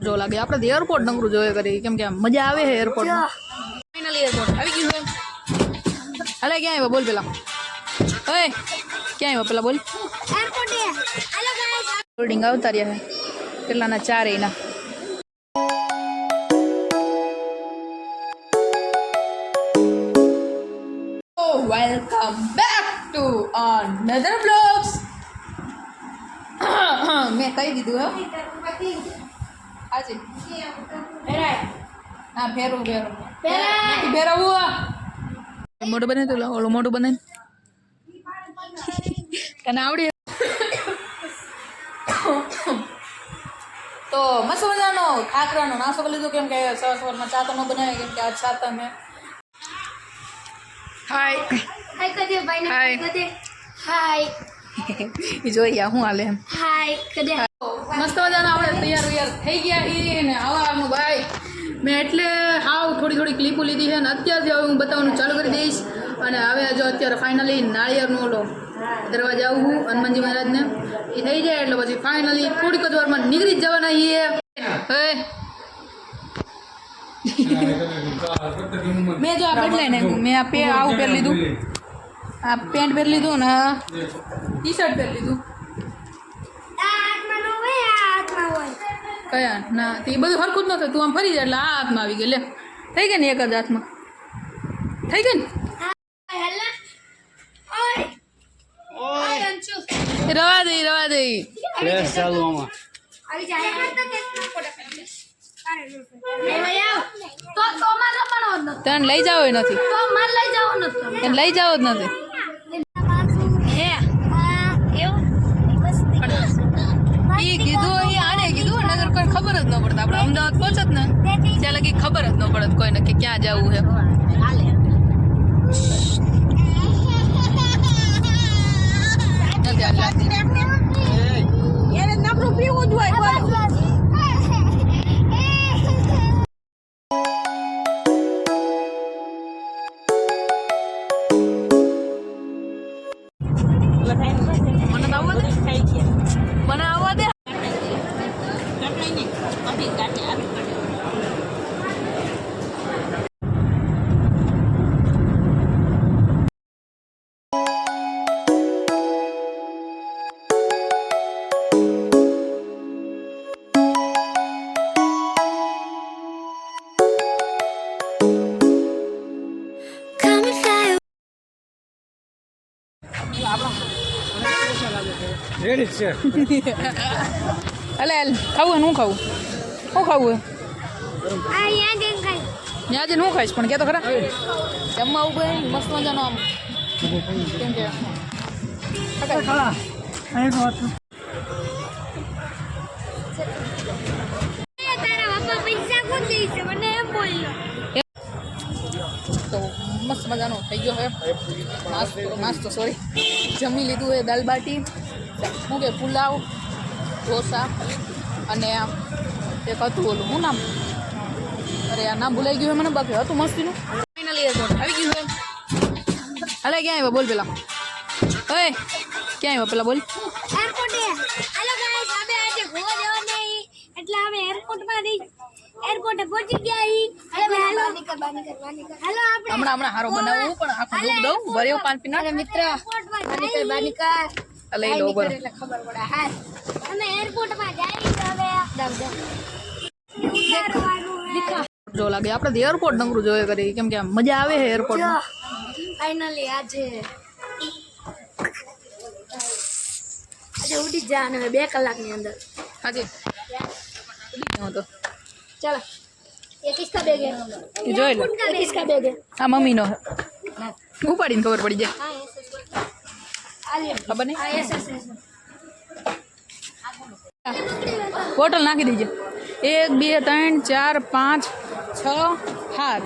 જો લાગે આપણે એરપોર્ટ નંગરું જોઈએ કરી કેમ કે મજા આવે છે એરપોર્ટ ફાઇનલી એરપોર્ટ આવી ગયું છે હાલે ક્યાં આવ્યો બોલ પેલા ઓય ક્યાં આવ્યો પેલા બોલ એરપોર્ટ હે હેલો ગાઈસ હોલ્ડિંગ આવતા રહ્યા છે કેટલાના 4 એના welcome back to another blogs મેં કહી દીધું હો આજે હા ફેરવું ફેરવું મોટું બને તો ઓલું મોટું બને તને આવડી તો મસ્ત મજાનો ખાખરાનો નાસ્તો કરી લીધો કેમ કે સવારમાં ચા તો ન બનાવે કેમ કે આજ સાતમ હે હાય હાય કદે ભાઈ ને હાય. કદે હાય એ જોઈએ હું હાલે એમ હાય કદે મસ્ત મજાના આપણે તૈયાર થઈ ગયા છીએ ને આવવાનું ભાઈ મેં એટલે હાવ થોડી ક્લિપો લીધી છે ને અત્યારથી હવે હું બતાવવાનું ચાલુ કરી દઈશ અને હવે જો અત્યારે ફાઇનલી નાળિયેરનો ઓલો દરવાજા આવું હું હનુમાનજી મહારાજને એ થઈ જાય એટલે પછી ફાઇનલી થોડીક જ વારમાં નીકળી જ જવાના છીએ મેં જો આ બદલાઈ નાખ્યું મેં આ આવું પહેરી લીધું આ પેન્ટ પહેરી લીધું ને ટી શર્ટ પહેરી લીધું આત્મા નો હોય આત્મા હોય કયા ના તે બધું હરખું જ નતું તું આમ ફરી જાય એટલે આ હાથમાં આવી ગઈ લે થઈ ગઈ ને એક જ હાથમાં થઈ ગઈ ને હેલા ઓય ઓય અંચુ રવા દે ફ્રેશ ચાલુ આમાં આવી જાય કરતા કે ફોટો કરી અરે તો માર રમવાનો જ નથી તને લઈ જાવ નથી તો માર લઈ જાવ નથી એને લઈ જાવ જ નથી હે એવું બસ એ કીધું એ આને કીધું નગર કોઈ ખબર જ ન પડતા આપણે અમદાવાદ પહોંચત ને ત્યાં લગી ખબર જ ન પડત કોઈને કે ક્યાં જવું છે ધ્યાન રાખજે. એને નબળું પીવું જ હોય મને તો આવવા દે મને આવવા દે રેડી છે અલે ખાવું હું ખાવું શું ખાવું આ યા દેન ખાઈ ત્યાં આજે હું ખાઈશ પણ કે તો ખરા જમવા આવું ભાઈ મસ્ત મજાનો આમ કેમ કે તારા પપ્પા પૈસા કોણ દે છે મને એમ બોલ્યો તો મસ્ત મજાનો થઈ ગયો હે નાસ્તો સોરી જમી લીધું હે દાલ બાટી શું કે પુલાવ ઢોસા અને એક હતું ઓલું શું નામ અરે આ નામ ભૂલાઈ ગયું હે મને બાકી હતું મસ્તીનું ફાઇનલી એરપોર્ટ આવી ગયું હે હાલે ક્યાં આવ્યો બોલ પેલા ઓય ક્યાં આવ્યો પેલા બોલ એરપોર્ટ હે હેલો ગાઈસ અમે આજે ગોવા જવાના હી એટલે અમે એરપોર્ટમાં રહી એરપોર્ટે પહોંચી ગયા હી હવે હેલો હેલો આપણે હમણાં હારો બનાવું પણ આખું દૂધ દઉં ભર્યો 5 મિનિટ મિત્ર બાનિકા લઈ લો બરાબર એટલે ખબર પડે હા અમે એરપોર્ટમાં જઈ હવે જો લાગે આપણે એરપોર્ટ નંગરું જોઈએ કરી કેમ કે મજા આવે છે એરપોર્ટમાં ફાઇનલી આજે ઉડી જવાનું હવે 2 કલાકની અંદર હાજી તો ચાલો ये किसका बैग है એ જોઈ લો ये किसका बैग है આ મમ્મીનો ઉપાડીને ખબર પડી જાય हाँ ये ખબર નહીં हाँ ऐसे ऐसे બોટલ નાખી દીજે 1 2 3 4 5 6 7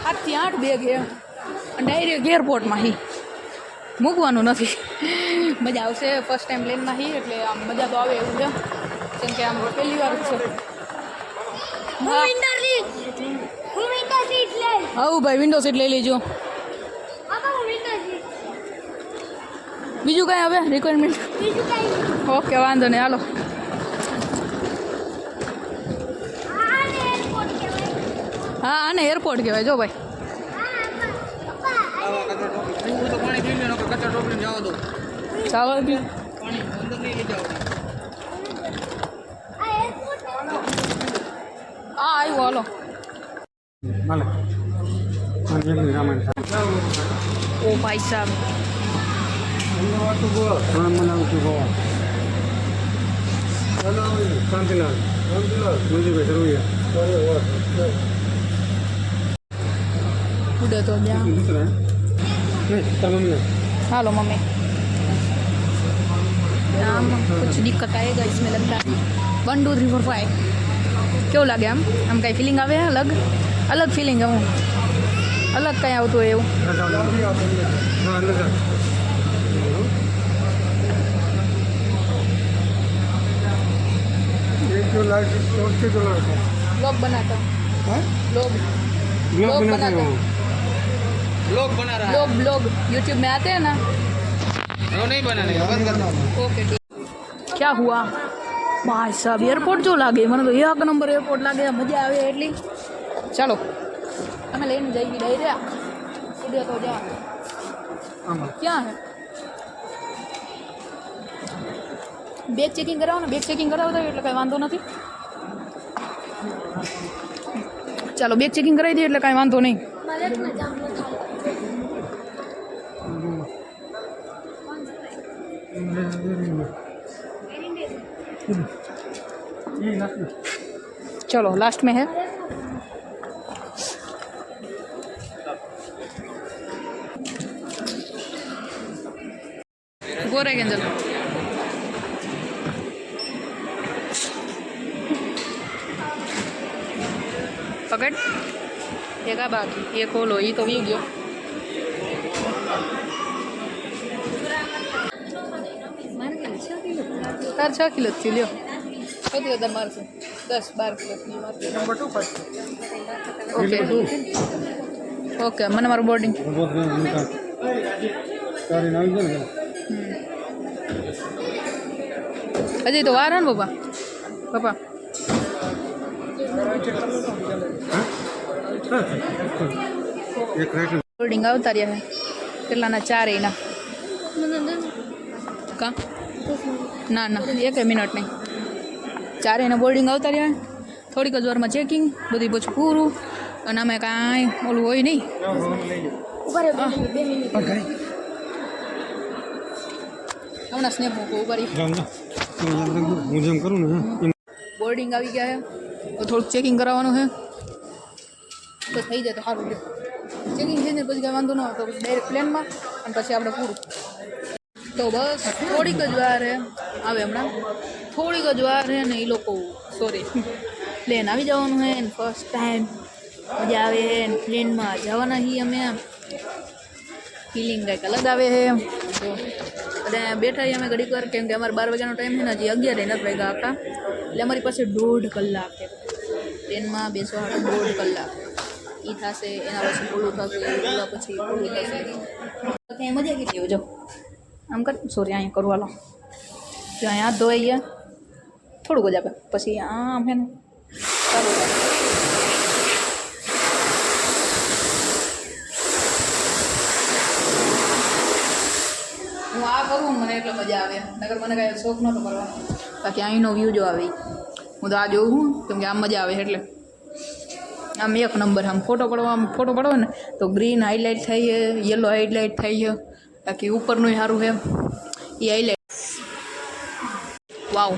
7થી 8 બેગ છે ડાયરેક્ટ એરપોર્ટમાં હી મૂકવાનું નથી મજા આવશે ફર્સ્ટ ટાઈમ પ્લેનમાં હી એટલે આમ મજા તો આવે એવું છે કેમ કે આમ પહેલી વાર છે विंडो सीट ले આવું ભાઈ વિન્ડો સીટ લઈ લેજો पापा वो विंडो सीट બીજું કાંઈ હવે રિક્વાયરમેન્ટ बीजू का ઓકે વાંધો નહીં હાલો હા આને એરપોર્ટ કહેવાય જો ભાઈ. ચાલો બી હા આવ્યો હાલો. ઓ ભાઈ સાહેબ ઉડે તો જ્યાં हेलो मम्मी आम कुछ दिक्कत आएगा इसमें लगता है 1 2 3 4 5 क्यों लगे आम कई फीलिंग आवे अलग अलग फीलिंग है अलग कहीं आवતું હોય એવું लोग बनाता लोग बनाता लोग बना रहा लोग ब्लॉग यूट्यूब में आते हैं ना है वो नहीं बनाने का बंद कर दो ओके क्या हुआ भाई साहब एयरपोर्ट जो लागे મને તો એક નંબર એરપોર્ટ લાગે મજા આવે એટલી ચાલો અમે લઈને જઈએ ડાયરેક્ટ ઉડે તો જા ક્યાં હે બેગ ચેકિંગ કરાવો ને બેગ ચેકિંગ કરાવો તો એટલે કાંઈ વાંધો નથી ચાલો બેગ ચેકિંગ કરાવી દઈએ એટલે કાંઈ વાંધો નહીં चलो लास्ट में है गोरे गेंजल पकड़ एक आ बाकी ये खोलो ये तो वी गयो तार 6 किलो थी ल्यो सौથી વધારે મારશે 10-12 કિલો ઓકે ઓકે મને મારું બોર્ડિંગ હજી તો વાર હે ને પપ્પા બોર્ડિંગ આવતા રહ્યા હે કેટલાના 4 એના કા ના ના 1 મિનિટ નહીં 4 એના બોર્ડિંગ આવતા રહ્યા થોડીક જ વારમાં ચેકિંગ બધી પછી પૂરું અને અમે કાંઈ ઓલું હોય નહીં હમણાં સ્નેપ મૂકવું ઉભા બોર્ડિંગ આવી ગયા છે તો થોડુંક ચેકિંગ કરાવવાનું છે તો થઈ જાય તો સારું ચેકિંગ થઈને પછી કાંઈ વાંધો ન આવે તો ડાયરેક્ટ પ્લેનમાં અને પછી આપણે પૂરું તો બસ થોડીક જ વાર આવે હમણાં થોડીક જ વાર છે ને એ લોકો સોરી પ્લેન આવી જવાનું છે ને ફર્સ્ટ ટાઈમ મજા આવે છે ને પ્લેનમાં જવાના છીએ અમે ફિલિંગ કંઈક અલગ આવે છે તો અને બેઠા છીએ અમે ઘડીક વાર કેમ કે અમારે 12 વાગ્યાનો ટાઈમ છે ને હજી 11 નથી વાગ્યા આખા એટલે અમારી પાસે 1.5 કલાક છે ટ્રેનમાં બેસવા માટે 1.5 કલાક એ થશે એના પછી પૂરું થશે પૂરા પછી પૂરું થશે ત્યાં મજા કેટલી હોય જો આમ કર સોરી અહીંયા કરું હાલો જો અહીંયા હાથ ધોવાઈ ગયા થોડુંક જ આપે પછી આમ હે ને ચાલુ થાય હું આ કરું મને એટલે મજા આવે નગર મને કાંઈ શોખ નહોતો કરવાનો બાકી અહીંનો વ્યૂ જો આવે હું તો આ જોઉં છું કેમ કે આમ મજા આવે એટલે આમ એક નંબર આમ ફોટો પડવો ને તો ગ્રીન હાઇલાઇટ થઈ છે યલો હાઇલાઇટ થઈ છે બાકી ઉપરનું સારું છે એ હાઇલાઇટ વાવ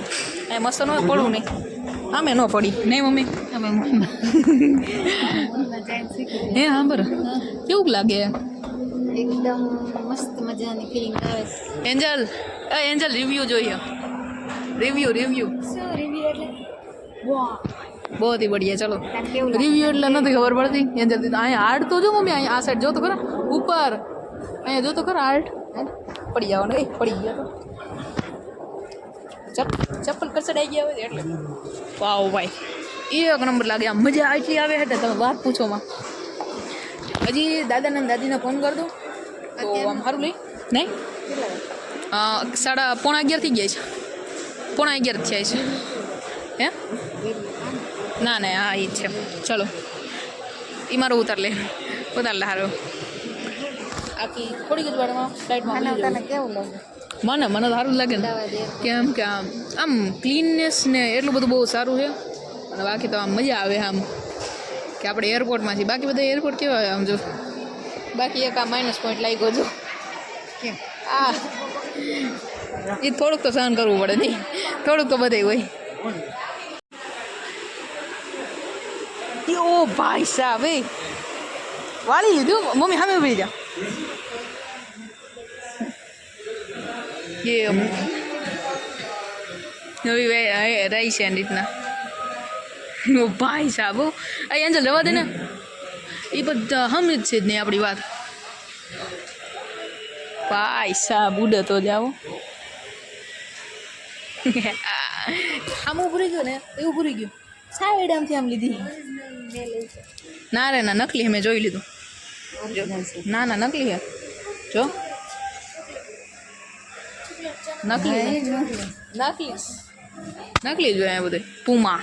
એ મસ્ત ન પડવું નહીં આમે ન પડી નહીં મમ્મી અમે હે હા બરાબર કેવું લાગે એકદમ મસ્ત મજાની ફીલિંગ આવે છે એન્જલ રિવ્યૂ જોઈએ રિવ્યૂ શું રિવ્યુ એટલે વાહ બહુ જ બઢિયા ચલો કેવું રિવ્યૂ એટલે નથી ખબર પડતી એન્જલ અહીંયા આર્ટ તો જો મમ્મી અહીંયા આ સાઈડ જો તો ખરા ઉપર અહીંયા જો તો ખરા આર્ટ પડી જવાનું એ પડી ગયા તો ચપ્પલ કચડાઈ ગયા હોય એટલે વાવ ભાઈ એક નંબર લાગે આમ મજા એટલી આવે એટલે તમે વાત પૂછો માં હજી દાદાને દાદીને ફોન કરી દો તો આમ સારું લઈ નહીં 11:30 થઈ ગયા છે 11:30 થયા છે હે ના ના હા એ જ છે ચલો એ મારો ઉતાર લે હારો આખી થોડીક જ વારમાં ફ્લાઇટમાં તને કેવું લાગે મને તો સારું જ લાગે ને કેમ કે આમ ક્લીનનેસ ને એટલું બધું બહુ સારું છે અને બાકી તો આમ મજા આવે આમ કે આપણે એરપોર્ટમાં છીએ બાકી બધા એરપોર્ટ કેવા હોય આમ જો બાકી એક આ માઇનસ પોઈન્ટ લાગ્યો જો કેમ આ એ થોડુંક તો સહન કરવું પડે નહીં થોડુંક તો બધે હોય ઓ ભાઈ સાહેબ એ વાળી લીધું મમ્મી સામે ઉભી જા એ નવી રહી છે એની રીતના ઓ ભાઈ સાહેબ અહીં અંજલ રવા દે ને એ બધા સમજ છે જ નહીં આપણી વાત ભાઈ સાહેબ ઉડે તો જાઓ આમ ઉભરી ગયો ને એવું ભૂરી ગયું સાઈડ આમથી આમ લીધી ના રે ના નકલી મેં જોઈ લીધું ના ના નકલી હે જો નકલી જોઈએ બધું પુમા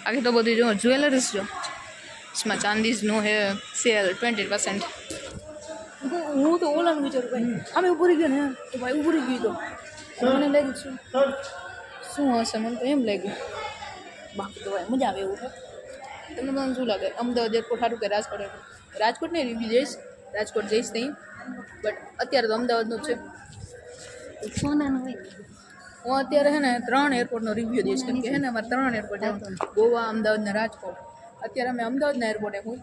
આખી તો બધું જો જ્વેલરીસ જો इसमें ચાંદીઝનું હે સેલ 20%. હું તો ઓલાનું વિચારું ભાઈ અમે ઉભરી ગયો ને તો ભાઈ ઉભરી ગયું તો મને લાગ્યું શું હશે મને તો એમ લાગ્યું બાકી તો ભાઈ મજા આવે એવું છે તમને મને શું લાગે અમદાવાદ એરપોર્ટ સારું કે રાજકોટ એરપોર્ટ રાજકોટ નહીં રિવ્યુ જઈશ રાજકોટ જઈશ નહીં બટ અત્યારે તો અમદાવાદનું જ છે સોનાનું હોય હું અત્યારે હે ને 3 એરપોર્ટનો રિવ્યુ દઈશ કેમ કે હે ને અમારે 3 એરપોર્ટ છે ગોવા અમદાવાદ ને રાજકોટ અત્યારે અમે અમદાવાદના એરપોર્ટે હું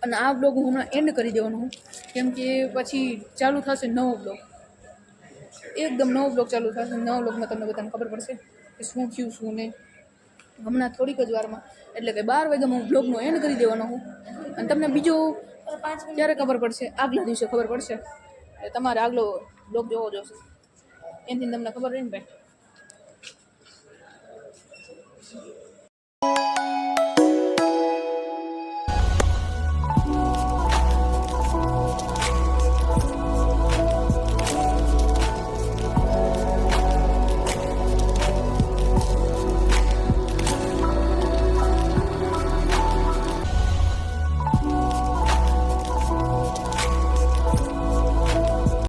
અને આ બ્લોગ હું હમણાં એન્ડ કરી દેવાનો હું કેમ કે પછી ચાલુ થશે નવો બ્લોગ એકદમ નવો બ્લોગ ચાલુ થશે નવા બ્લોગમાં તમને બધાને ખબર પડશે કે શું થયું શું નહીં હમણાં થોડીક જ વારમાં એટલે કે 12 વાગ્યામાં હું બ્લોગનો એન્ડ કરી દેવાનો હું અને તમને બીજો ક્યારે ખબર પડશે આગલા દિવસે ખબર પડશે એટલે તમારે આગલો બ્લોગ જોવો જોશે એનાથી તમને ખબર રહી ને ભાઈ